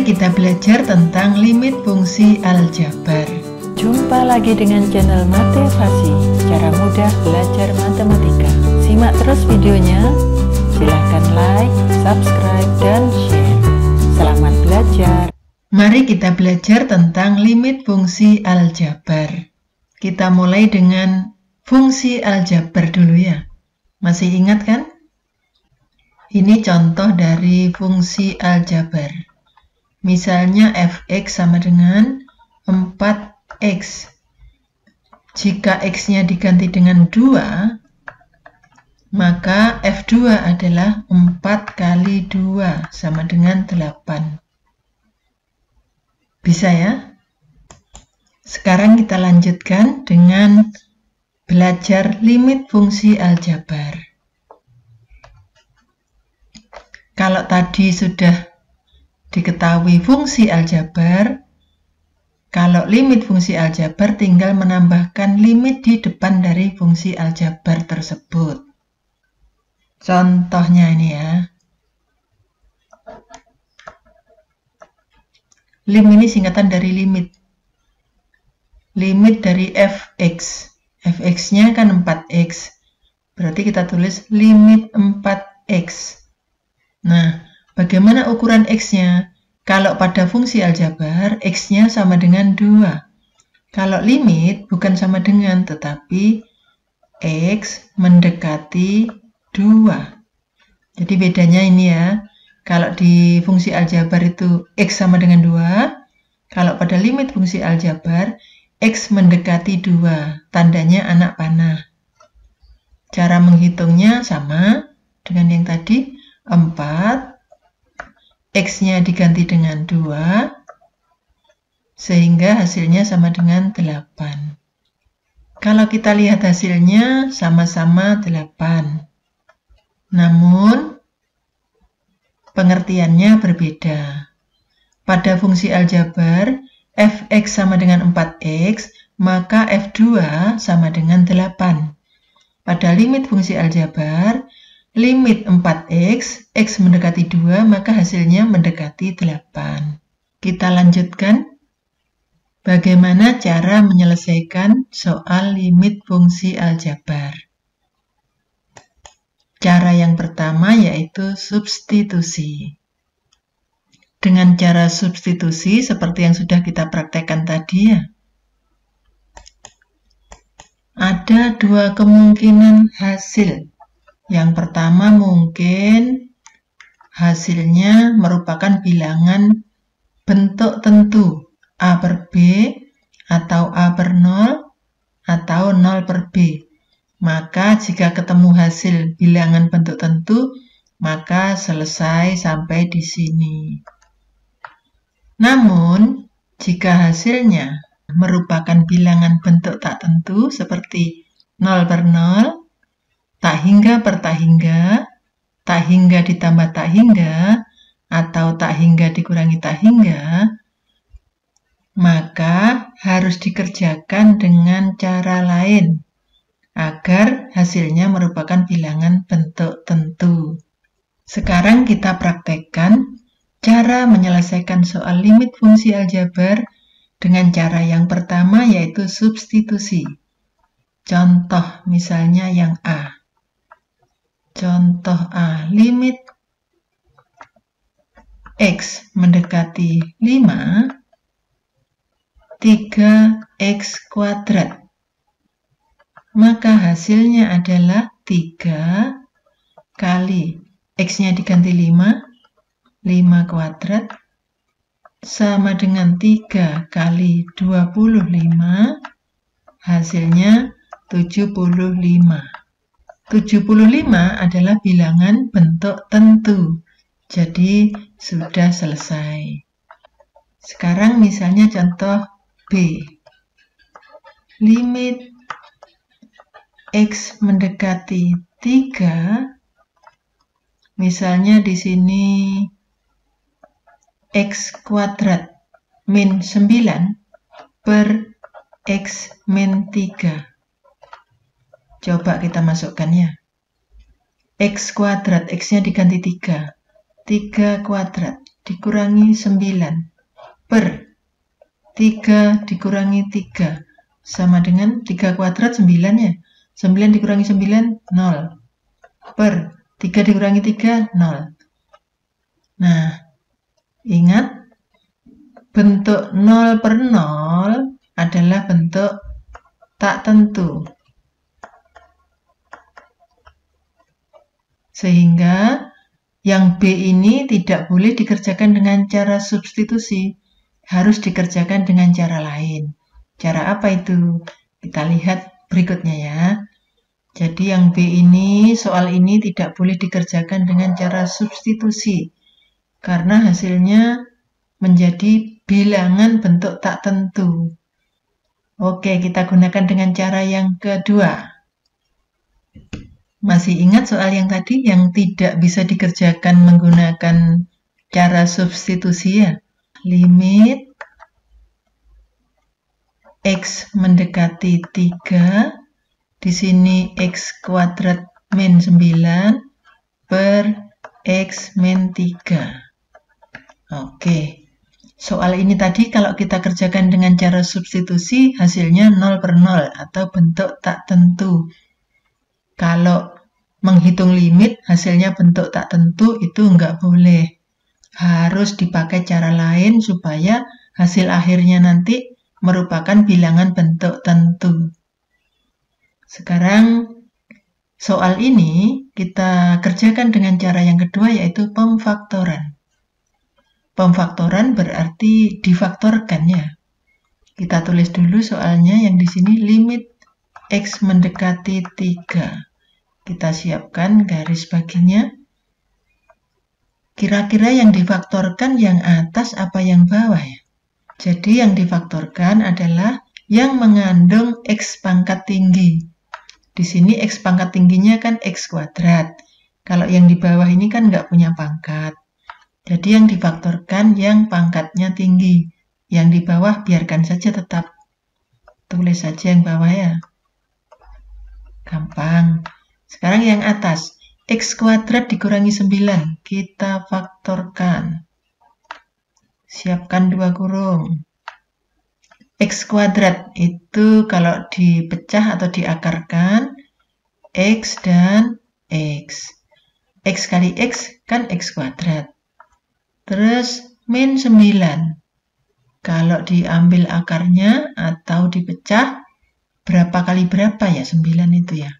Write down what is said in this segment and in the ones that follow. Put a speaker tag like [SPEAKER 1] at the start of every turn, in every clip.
[SPEAKER 1] Mari kita belajar tentang limit fungsi aljabar.
[SPEAKER 2] Jumpa lagi dengan channel Matefasi, cara mudah belajar matematika. Simak terus videonya, silahkan like, subscribe, dan share. Selamat belajar.
[SPEAKER 1] Mari kita belajar tentang limit fungsi aljabar. Kita mulai dengan fungsi aljabar dulu ya. Masih ingat kan? Ini contoh dari fungsi aljabar. Misalnya fx sama dengan 4x. Jika x-nya diganti dengan 2, maka f2 adalah 4 kali 2 sama dengan 8. Bisa ya? Sekarang kita lanjutkan dengan belajar limit fungsi aljabar. Kalau tadi sudah diketahui fungsi aljabar, kalau limit fungsi aljabar tinggal menambahkan limit di depan dari fungsi aljabar tersebut. Contohnya ini ya. Lim ini singkatan dari limit. Limit dari fx. Fx-nya kan 4x. Berarti kita tulis limit 4x. Nah, bagaimana ukuran x-nya? Kalau pada fungsi aljabar, x-nya sama dengan 2. Kalau limit bukan sama dengan, tetapi x mendekati 2. Jadi bedanya ini ya. Kalau di fungsi aljabar itu x sama dengan 2. Kalau pada limit fungsi aljabar, x mendekati 2. Tandanya anak panah. Cara menghitungnya sama dengan yang tadi. 4. X-nya diganti dengan 2, sehingga hasilnya sama dengan 8. Kalau kita lihat hasilnya sama-sama 8. Namun, pengertiannya berbeda. Pada fungsi aljabar, fx sama dengan 4x, maka f2 sama dengan 8. Pada limit fungsi aljabar, limit 4x, x mendekati 2, maka hasilnya mendekati 8. Kita lanjutkan. Bagaimana cara menyelesaikan soal limit fungsi aljabar? Cara yang pertama yaitu substitusi. Dengan cara substitusi seperti yang sudah kita praktekkan tadi ya. Ada dua kemungkinan hasil. Yang pertama mungkin hasilnya merupakan bilangan bentuk tentu A per B atau A per 0 atau 0 per B. Maka jika ketemu hasil bilangan bentuk tentu, maka selesai sampai di sini. Namun, jika hasilnya merupakan bilangan bentuk tak tentu seperti 0 per 0, tak hingga per tak hingga ditambah tak hingga, atau tak hingga dikurangi tak hingga, maka harus dikerjakan dengan cara lain agar hasilnya merupakan bilangan bentuk tentu. Sekarang kita praktekkan cara menyelesaikan soal limit fungsi aljabar dengan cara yang pertama yaitu substitusi. Contoh misalnya yang A. Contoh A, limit x mendekati 5, 3x kuadrat. Maka hasilnya adalah 3 kali x-nya diganti 5 kuadrat, sama dengan 3 kali 25, hasilnya 75. 75 adalah bilangan bentuk tentu, jadi sudah selesai. Sekarang misalnya contoh B. Limit x mendekati 3, misalnya di sini x kuadrat min 9 per x min 3. Coba kita masukkan ya. X kuadrat, x-nya diganti 3. 3 kuadrat dikurangi 9 per 3 dikurangi 3 sama dengan 3 kuadrat 9 ya. 9 dikurangi 9 0 per 3 dikurangi 3 0. Nah, ingat bentuk 0 per 0 adalah bentuk tak tentu. Sehingga yang B ini tidak boleh dikerjakan dengan cara substitusi, harus dikerjakan dengan cara lain. Cara apa itu? Kita lihat berikutnya ya. Jadi yang B ini, soal ini tidak boleh dikerjakan dengan cara substitusi, karena hasilnya menjadi bilangan bentuk tak tentu. Oke, kita gunakan dengan cara yang kedua. Masih ingat soal yang tadi yang tidak bisa dikerjakan menggunakan cara substitusi ya? Limit X mendekati 3, di sini X kuadrat min 9 per X min 3. Oke, soal ini tadi kalau kita kerjakan dengan cara substitusi hasilnya 0 per 0 atau bentuk tak tentu. Kalau menghitung limit hasilnya bentuk tak tentu itu enggak boleh. Harus dipakai cara lain supaya hasil akhirnya nanti merupakan bilangan bentuk tentu. Sekarang soal ini kita kerjakan dengan cara yang kedua yaitu pemfaktoran. Pemfaktoran berarti difaktorkan ya. Kita tulis dulu soalnya yang di sini limit X mendekati 3. Kita siapkan garis baginya. Kira-kira yang difaktorkan yang atas apa yang bawah ya? Jadi yang difaktorkan adalah yang mengandung X pangkat tinggi. Di sini X pangkat tingginya kan X kuadrat. Kalau yang di bawah ini kan nggak punya pangkat. Jadi yang difaktorkan yang pangkatnya tinggi. Yang di bawah biarkan saja tetap. Tulis saja yang bawah ya. Gampang. Sekarang yang atas, X kuadrat dikurangi 9, kita faktorkan. Siapkan 2 kurung. X kuadrat itu kalau dipecah atau diakarkan, X dan X. X kali X kan X kuadrat. Terus min 9. Kalau diambil akarnya atau dipecah, berapa kali berapa ya 9 itu ya?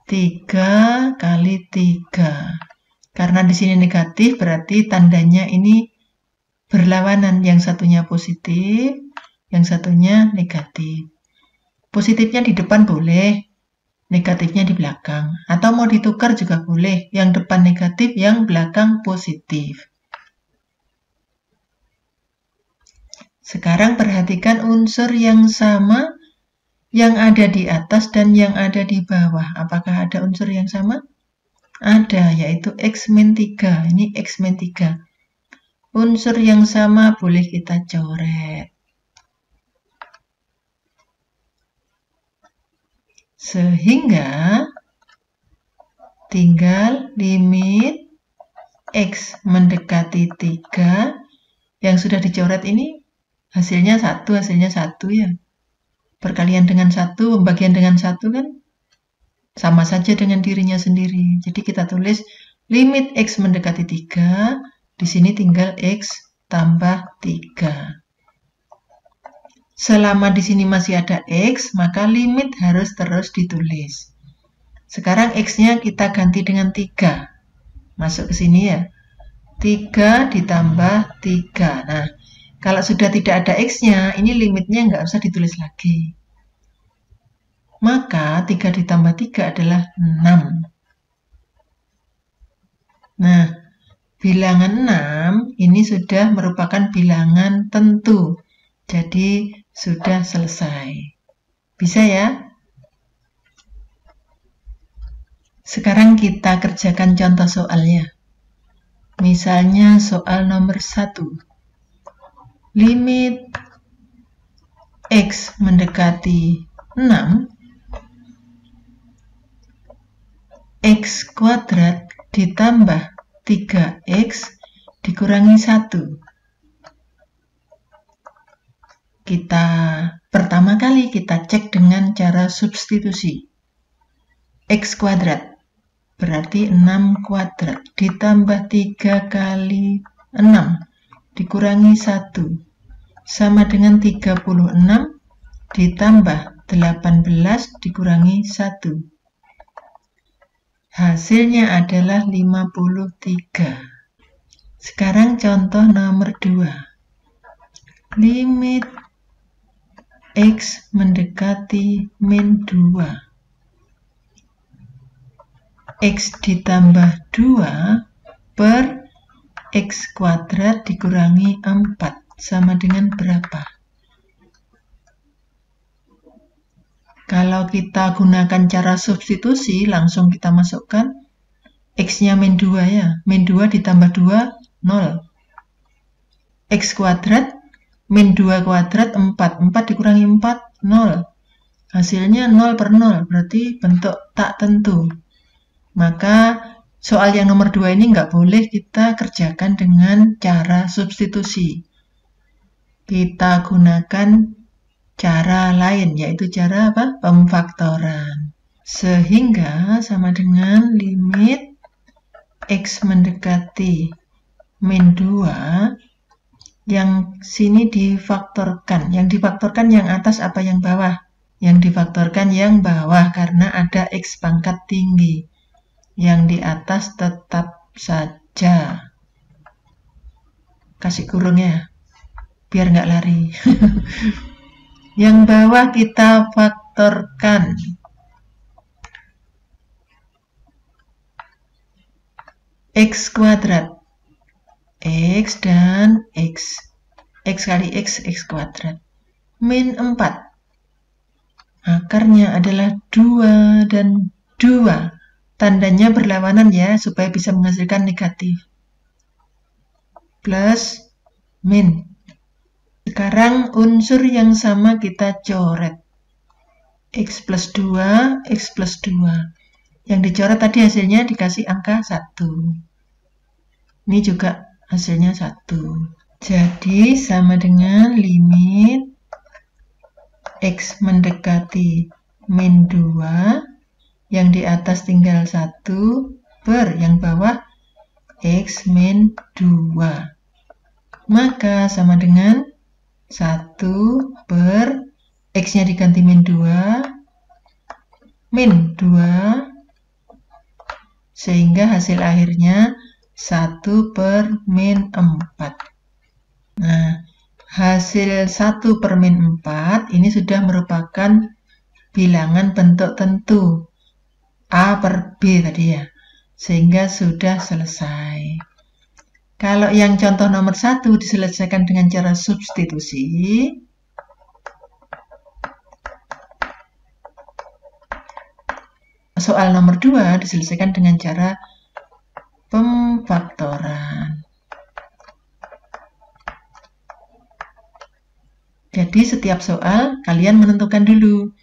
[SPEAKER 1] 3 kali 3. Karena di sini negatif berarti tandanya ini berlawanan. Yang satunya positif, yang satunya negatif. Positifnya di depan boleh, negatifnya di belakang. Atau mau ditukar juga boleh. Yang depan negatif, yang belakang positif. Sekarang perhatikan unsur yang sama yang ada di atas dan yang ada di bawah. Apakah ada unsur yang sama? Ada, yaitu X min 3. Ini X min 3. Unsur yang sama boleh kita coret. Sehingga tinggal limit X mendekati 3. Yang sudah dicoret ini hasilnya 1, hasilnya 1 ya. Perkalian dengan 1, pembagian dengan 1 kan sama saja dengan dirinya sendiri. Jadi kita tulis limit X mendekati 3, di sini tinggal X tambah 3. Selama di sini masih ada X, maka limit harus terus ditulis. Sekarang X-nya kita ganti dengan 3. Masuk ke sini ya. 3 ditambah 3. Nah, kalau sudah tidak ada X-nya, ini limitnya nggak usah ditulis lagi. Maka 3 ditambah 3 adalah 6. Nah, bilangan 6 ini sudah merupakan bilangan tentu. Jadi, sudah selesai. Bisa ya? Sekarang kita kerjakan contoh soalnya. Misalnya soal nomor 1. Limit X mendekati 6, X kuadrat ditambah 3X dikurangi 1. Pertama kali kita cek dengan cara substitusi. X kuadrat berarti 6 kuadrat ditambah 3 kali 6 dikurangi 1 sama dengan 36 ditambah 18 dikurangi 1. Hasilnya adalah 53. Sekarang contoh nomor 2. Limit X mendekati min 2. X ditambah 2 per X kuadrat dikurangi 4 sama dengan berapa? Kalau kita gunakan cara substitusi, langsung kita masukkan X-nya min 2 ya. Min 2 ditambah 2, 0. X kuadrat min 2 kuadrat 4 dikurangi 4, 0. Hasilnya 0 per 0, berarti bentuk tak tentu. Maka soal yang nomor 2 ini nggak boleh kita kerjakan dengan cara substitusi. Kita gunakan cara lain, yaitu cara apa? Pemfaktoran. Sehingga sama dengan limit X mendekati min 2, yang sini difaktorkan. Yang difaktorkan yang atas apa yang bawah? Yang difaktorkan yang bawah karena ada X pangkat tinggi. Yang di atas tetap saja. Kasih kurung ya, biar nggak lari. Yang bawah kita faktorkan. X kuadrat. X dan X. X kali X, X kuadrat. Min 4. Akarnya adalah 2 dan 2. Tandanya berlawanan ya, supaya bisa menghasilkan negatif. Plus, min. Sekarang unsur yang sama kita coret. X plus 2, X plus 2. Yang dicoret tadi hasilnya dikasih angka 1. Ini juga hasilnya 1. Jadi sama dengan limit X mendekati min 2, yang di atas tinggal 1 per yang bawah X min 2. Maka sama dengan 1 per X-nya diganti min 2, min 2, sehingga hasil akhirnya 1 per min 4. Nah, hasil 1 per min 4 ini sudah merupakan bilangan bentuk tentu A per B tadi ya, sehingga sudah selesai. Kalau yang contoh nomor 1 diselesaikan dengan cara substitusi, soal nomor 2 diselesaikan dengan cara pemfaktoran. Jadi setiap soal kalian menentukan dulu,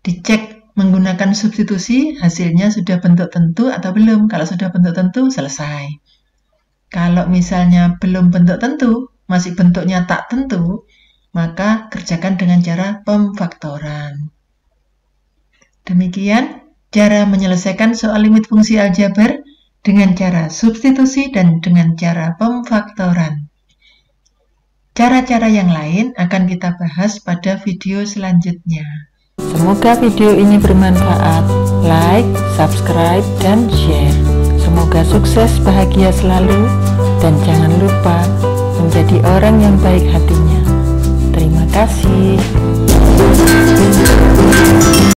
[SPEAKER 1] dicek menggunakan substitusi hasilnya sudah bentuk tentu atau belum. Kalau sudah bentuk tentu, selesai. Kalau misalnya belum bentuk tentu, masih bentuknya tak tentu, maka kerjakan dengan cara pemfaktoran. Demikian cara menyelesaikan soal limit fungsi aljabar dengan cara substitusi dan dengan cara pemfaktoran. Cara-cara yang lain akan kita bahas pada video selanjutnya.
[SPEAKER 2] Semoga video ini bermanfaat. Like, subscribe, dan share. Semoga sukses, bahagia selalu, dan jangan lupa menjadi orang yang baik hatinya. Terima kasih.